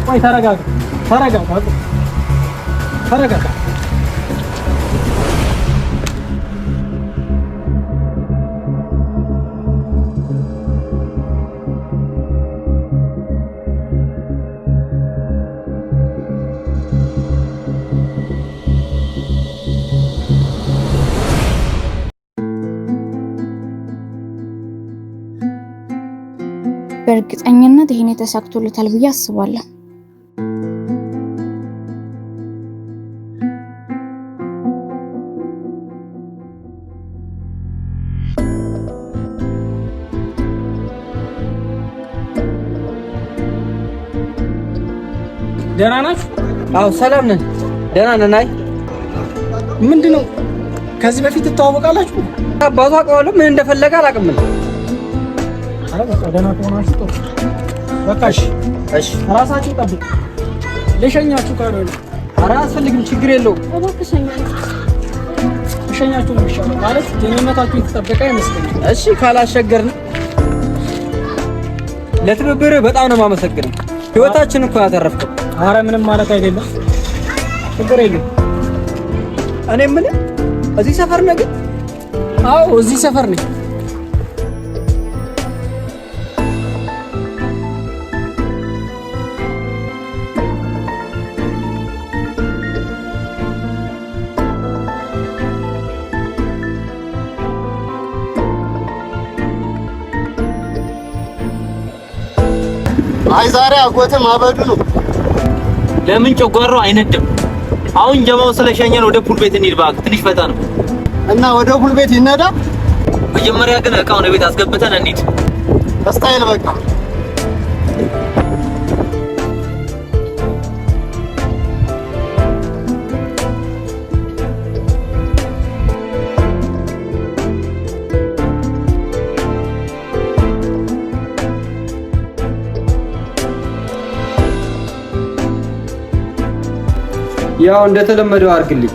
ቆይ ተረጋጋ በእርግጠኝነት ይሄን ተሳክቶለታል ብዬ አስባለሁ። ደህና ናችሁ? አዎ ሰላም ነን። ደህና ነን። አይ ምንድነው? ከዚህ በፊት ትተዋወቃላችሁ? አባቱ አውቀዋለሁ። ምን እንደፈለገ አላውቅም። አረ በቃ ደህና ከሆናችሁ ጥሩ። በቃ እሺ ራሳችሁ ጠብቁ። ልሸኛችሁ ካልሆነ ኧረ አያስፈልግም፣ ችግር የለውም። ልሸኛችሁ ነው የሚሻለው። ማለት ደህንነታችሁ የተጠበቀ ይመስለኛል። እሺ ካላስቸገርን። ለትብብርህ በጣም ነው የማመሰግነው። ህይወታችን እኮ ያተረፍከው። አረ ምንም ማለት አይደለም፣ ችግር የለም። እኔ ምን እዚህ ሰፈር ነህ ግን? አዎ እዚህ ሰፈር ነኝ። አይ ዛሬ አጎትህ ማበዱ ነው። ለምን ጨጓራው አይነድም? አሁን ጀማው ስለሸኘን ወደ ፑል ቤት እንሂድ እባክህ። ትንሽ ፈታ ነው እና ወደ ፑል ቤት ይነዳ። መጀመሪያ ግን እቃውን ቤት አስገብተን እንሂድ። በስታይል በቃ ያው እንደተለመደው አድርግልኝ።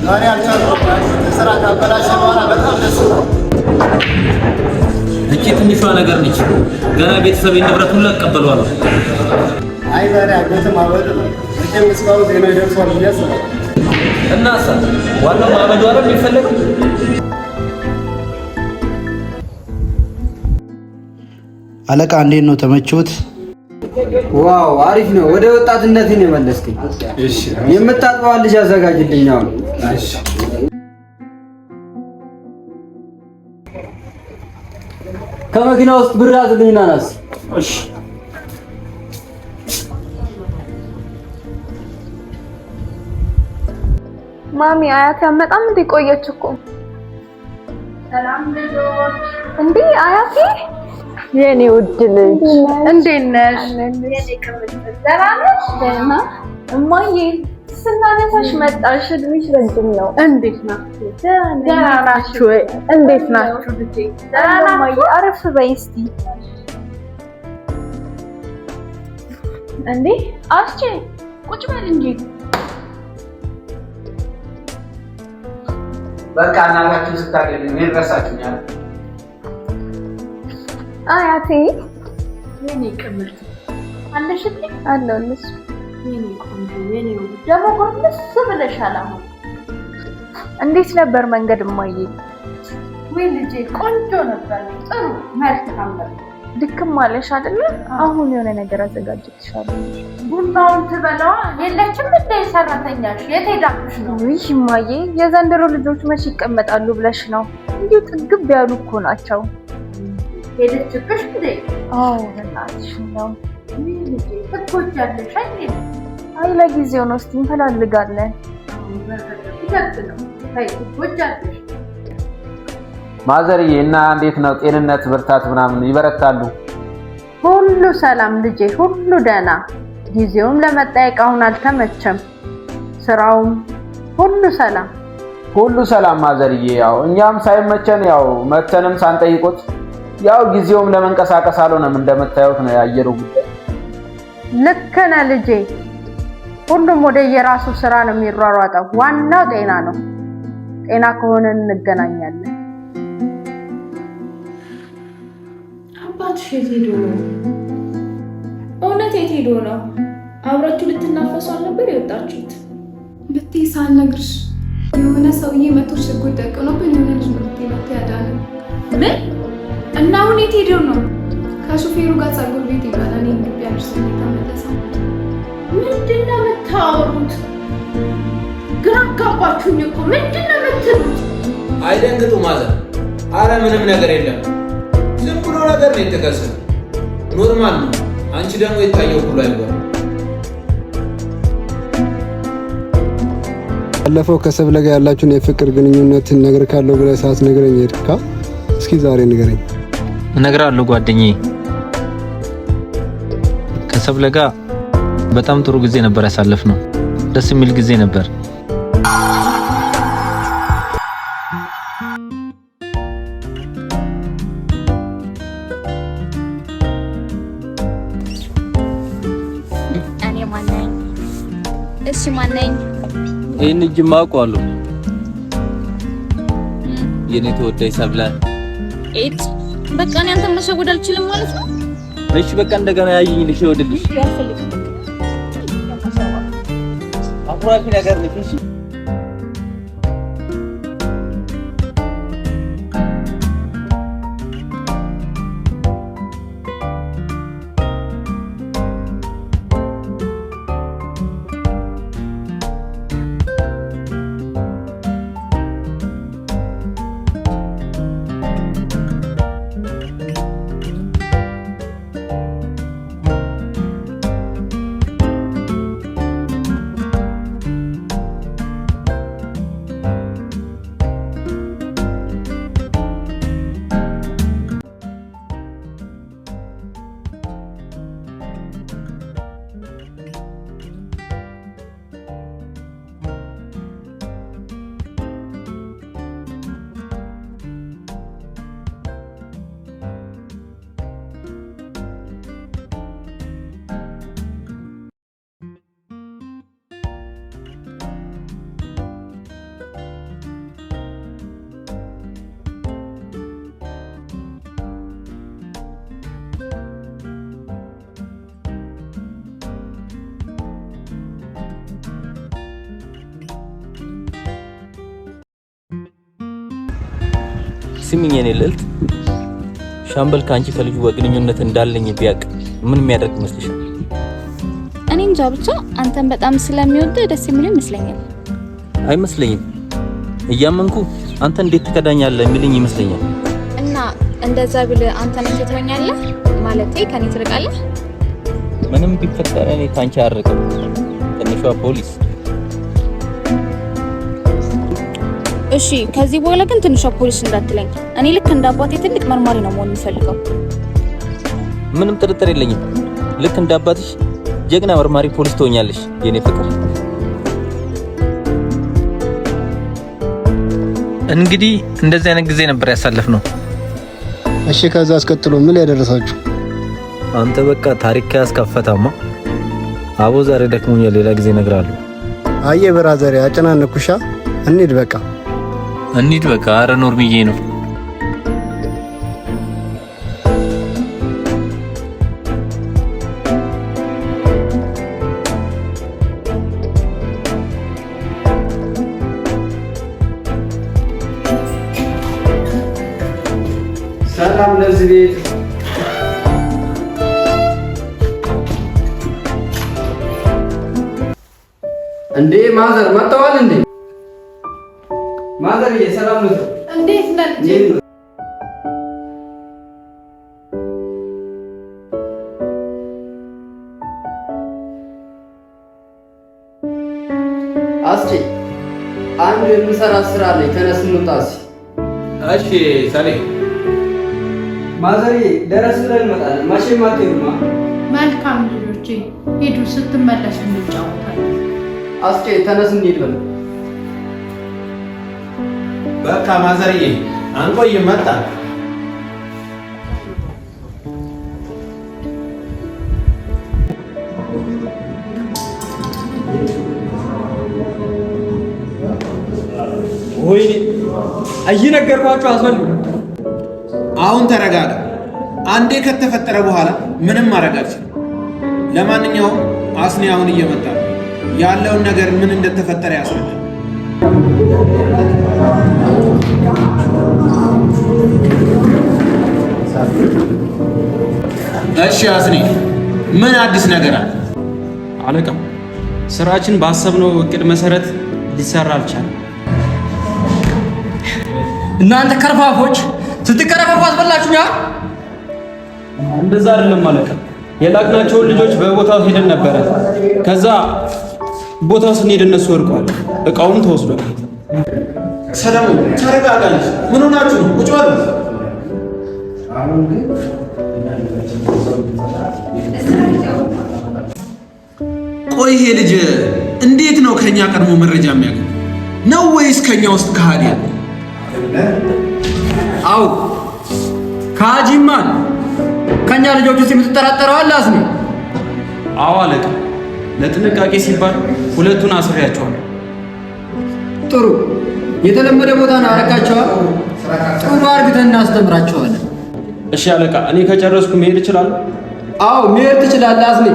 ዛሬ አልቻልኩም። ስራ ካበላሸ በኋላ በጣም ደስ ነው። እቺ ትንሿ ነገር ነች። ገና ቤተሰብ ንብረት ሁሉ አቀበሏል። አይ ዛሬ አጎትህ ማበዱ ነው። እጄም እስካሁን ዜና ይደርሷል ብዬ አስባለሁ። እና ዋናው ማበዱ አይደል የሚፈልገው? አለቃ እንዴት ነው? ተመቾት? ዋው አሪፍ ነው። ወደ ወጣትነት ነው የመለስከኝ። እሺ የምታጥበው ልጅ አዘጋጅልኝ አሁን። እሺ ከመኪና ውስጥ ብር አዝልኝና ናስ። እሺ ማሚ አያቴ አመጣም እንዴ? ቆየች እኮ። ሰላም ልጆች። እንዴ አያቴ የኔ ውድ ልጅ እንዴት ነሽ? የኔ ከመጣ ዘራነሽ? ደህና እማዬ ስናነሳሽ መጣሽ። እድሜሽ ረጅም ነው። እንዴት ናችሁ? ደህና ናችሁ ወይ? እንዴት ናችሁ ልጄ? ደህና ናችሁ? አረፍ በይ እስቲ። እንዴ አስቼ ቁጭ በል እንጂ። በቃ እናታችሁ ስታገኝ ምን ረሳችሁኛል? አያቴ የኔ ቅምጥ አለሽልኝ? አለሁልሽ የኔ ቆንጆ የኔ ውድ። ደግሞ ጎንበስ ብለሻል። አሁን እንዴት ነበር መንገድ እማዬ? ወይ ልጄ ቆንጆ ነበር። ጥሩ መልካም ነበር። ድክም ማለሽ አይደለ? አሁን የሆነ ነገር አዘጋጅልሻለሁ። ቡናውን ትበላዋ የለችም እንደ ሰራተኛሽ የት ሄዳሽ ነው? ውይ እማዬ የዘንድሮ ልጆች መች ይቀመጣሉ ብለሽ ነው? እንዲሁ ጥግብ ያሉ እኮ ናቸው። ሄደችብሽ እንዴ? አዎ በእናትሽ ነው። ልጄ ትቆጫለሽ አይደል? አይ ለጊዜው ነው። እስቲ እንፈላልጋለን። ይደግነው አይ ትቆጫለሽ። ማዘርዬ እና እንዴት ነው ጤንነት ብርታት ምናምን ይበረታሉ? ሁሉ ሰላም ልጄ፣ ሁሉ ደህና። ጊዜውም ለመጠየቅ አሁን አልተመቸም። ስራውም ሁሉ ሰላም ሁሉ ሰላም ማዘርዬ። ያው እኛም ሳይመቸን ያው መተንም ሳንጠይቁት ያው ጊዜውም ለመንቀሳቀስ አልሆነም። እንደምታዩት ነው ያየሩ ጉዳይ። ልክ ነህ ልጄ። ሁሉም ወደ የራሱ ስራ ነው የሚሯሯጠው። ዋናው ጤና ነው። ጤና ከሆነ እንገናኛለን። አባትሽ የት ሄዶ ነው? እውነት የት ሄዶ ነው? አብራችሁ ልትናፈሱ አልነበር የወጣችሁት? ብትይ ሳልነግርሽ የሆነ ሰውዬ መቶ ሽጉጥ ደቅኖብን የሆነ ልጅ መጥቶ ያዳነው። ምን? እና አሁን የት ሄዶ ነው? ከሹፌሩ ጋር ፀጉር ቤት ይባላል። የኢትዮጵያ ልጅ ተመለሰ። ምንድን ነው የምታወሩት? ግራ አጋባችሁኝ እኮ። ምንድን ነው የምትሉት? አይደንግጡ ማዘር። አረ ምንም ነገር የለም። ዝም ብሎ ነገር ነው የተከሰተው። ኖርማል ነው። አንቺ ደግሞ የታየው ሁሉ አይባልም። ባለፈው ከሰብለ ጋር ያላችሁን የፍቅር ግንኙነት ነገር ካለው ብለህ ሳትነግረኝ ሄድካ። እስኪ ዛሬ ንገረኝ። እነግራለሁ ጓደኛዬ። ከሰብለ ጋር በጣም ጥሩ ጊዜ ነበር ያሳለፍነው። ደስ የሚል ጊዜ ነበር። እኔ ማነኝ? እሺ ማነኝ? ይሄን እጅ ማውቀዋለሁ። የኔ ተወዳጅ ሰብለ። ኤት በቃ እኔ አንተን መሸወድ አልችልም ማለት ነው? እሺ በቃ እንደገና ያይኝ ልሽወድልሽ። አፍራሽ ነገር ነሽ። እሺ ስሚኝ የኔ ልዕልት፣ ሻምበል ካንቺ ከልጁ ግንኙነት እንዳለኝ ቢያቅ ምን የሚያደርግ ይመስልሻል? እኔ እንጃ ብቻ አንተን በጣም ስለሚወድ ደስ የሚል ይመስለኛል። አይመስለኝም። እያመንኩ አንተ እንዴት ትከዳኛለህ የሚልኝ ይመስለኛል። እና እንደዛ ብል አንተ ነህ ትተወኛለህ ማለቴ ከኔ ትርቃለህ? ምንም ቢፈጠር እኔ ካንቺ አርቀም። ትንሿ ፖሊስ። እሺ ከዚህ በኋላ ግን ትንሿ ፖሊስ እንዳትለኝ። እኔ ልክ እንደ አባቴ ትልቅ መርማሪ ነው መሆን የምፈልገው። ምንም ጥርጥር የለኝም። ልክ እንደ አባትሽ ጀግና መርማሪ ፖሊስ ትሆኛለሽ የኔ ፍቅር። እንግዲህ እንደዚህ አይነት ጊዜ ነበር ያሳለፍነው። እሺ ከዛ አስቀጥሎ ምን ያደረሳችሁ? አንተ በቃ ታሪክ ያስከፈታማ። አቦ ዛሬ ደክሞኛል፣ ሌላ ጊዜ እነግርሃለሁ። አየ ብራዘር አጨናነኩሻ። እንሂድ በቃ እንሂድ በቃ። አረ ኖርምዬ ነው። እንዴ ማዘር መጣዋል እንዴ? ማዘር የሰላም ነው? እንዴት ነህ? አስቼ አንድ የምሰራ ስራ አለኝ። ተነስ እንውጣ። እሺ ሰሌ ማዘር ደረስ ብለን እንመጣለን። ማሽም አትሄዱማ። መልካም ልጆቼ ሂዱ፣ ስትመለሱ እንጫወታለን። አስቼ ተነስ እንሂድ በል። በቃ ማዘርዬ አንቆይም፣ መጣ። ወይኔ አይነገርኳችሁ አስፈልጉ። አሁን ተረጋጋ። አንዴ ከተፈጠረ በኋላ ምንም ማድረግ አልችልም። ለማንኛውም አስኔ አሁን እየመጣ ነው። ያለውን ነገር ምን እንደተፈጠረ ያስረዳል። እሺ አስኔ ምን አዲስ ነገር አለ? አለቃ ስራችን ባሰብነው እቅድ መሰረት ሊሰራ አልቻለም። እናንተ ከርፋፎች ስትቀረፋፉ አስበላችሁኛል። እንደዛ አይደለም አለቃ። የላክናቸውን ልጆች በቦታው ሄደን ነበረ። ከዛ ቦታው ስንሄድ እነሱ ወድቀዋል፣ እቃውም ተወስዷል። ሰለሞን ተረጋጋ። ምን ሆናችሁ ነው? ቁጭ በሉ። ቆይ ይሄ ልጅ እንዴት ነው ከኛ ቀድሞ መረጃ የሚያገኝ ነው ወይስ ከኛ ውስጥ ከሃዲ ያለ? አው ካጂማን ከኛ ልጆች ውስጥ የምትጠራጠረው አለ አስኔ? አዎ አለቃ፣ ለጥንቃቄ ሲባል ሁለቱን አስሬያቸዋለሁ። ጥሩ የተለመደ ቦታ ነው አረጋቸዋል። ጥሩ አርግተን እናስተምራቸዋለን። እሺ አለቃ፣ እኔ ከጨረስኩ መሄድ እችላለሁ? አዎ መሄድ ትችላለህ አስኔ።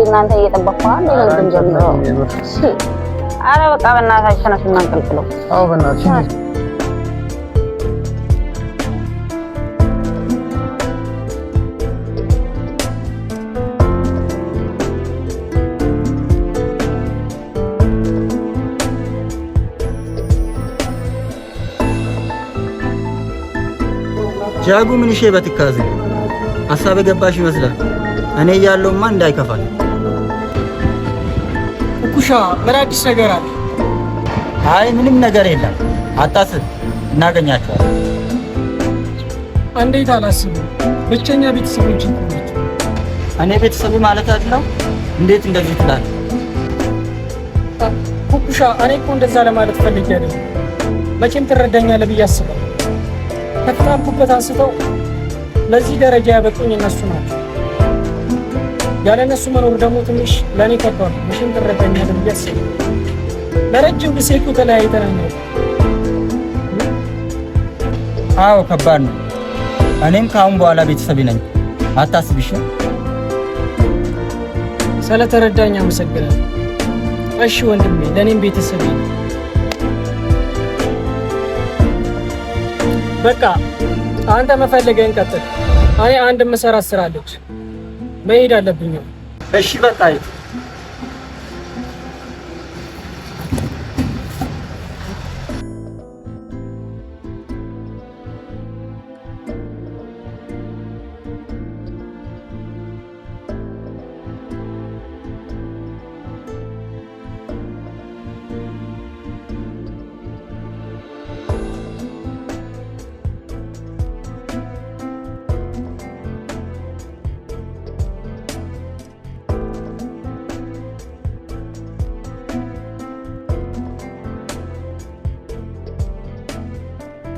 እናንተ እየጠበቅኩ አንዴ ለምን ጀምሮ እሺ። አረ በቃ በእናታችሁ ተነሱና እንቀልቅለው። አዎ በእናትሽ ጃጉ ምን እሺ በትካዜ ሐሳብ ገባሽ ይመስላል። እኔ ያለውማ እንዳይከፋል። ኩኩሻ ምን አዲስ ነገር አለ? አይ ምንም ነገር የለም፣ አታስብ፣ እናገኛቸዋለን። እንዴት አላስብም? ብቸኛ ቤተሰቦች ናቸው። እኔ ቤተሰብ ማለት አይደለም። እንዴት እንደዚህ ትላለህ? ኩኩሻ እኔ እኮ እንደዛ ለማለት ፈልጌ አይደለም። መቼም ትረዳኛለህ ብዬ አስባለሁ። ከተጣልኩበት አንስተው ለዚህ ደረጃ ያበቁኝ እነሱ ናቸው። ያለ እነሱ መኖር ደግሞ ትንሽ ለኔ ከባድ ነው። መቼም ትረዳኛለህ ብዬ አስባለሁ። ለረጅም ጊዜ እኮ ተለያይተናል። አዎ ከባድ ነው። እኔም ከአሁን በኋላ ቤተሰብ ነኝ፣ አታስብ። እሺ ስለተረዳኝ አመሰግናለሁ። እሺ ወንድሜ፣ ለኔም ቤተሰብ ነኝ። በቃ አንተ መፈለገን ቀጥል። እኔ አንድ መሰራት ስራ አለች፣ መሄድ አለብኝ። እሺ በቃ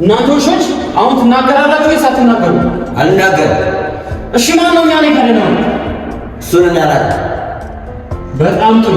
እናንተ ውሾች አሁን ትናገራላችሁ ወይስ አትናገሩ? አልናገርም። እሺ ማን ነው እኛ ላይ ካለ ነው? እሱን እናላለን። በጣም ጥሩ።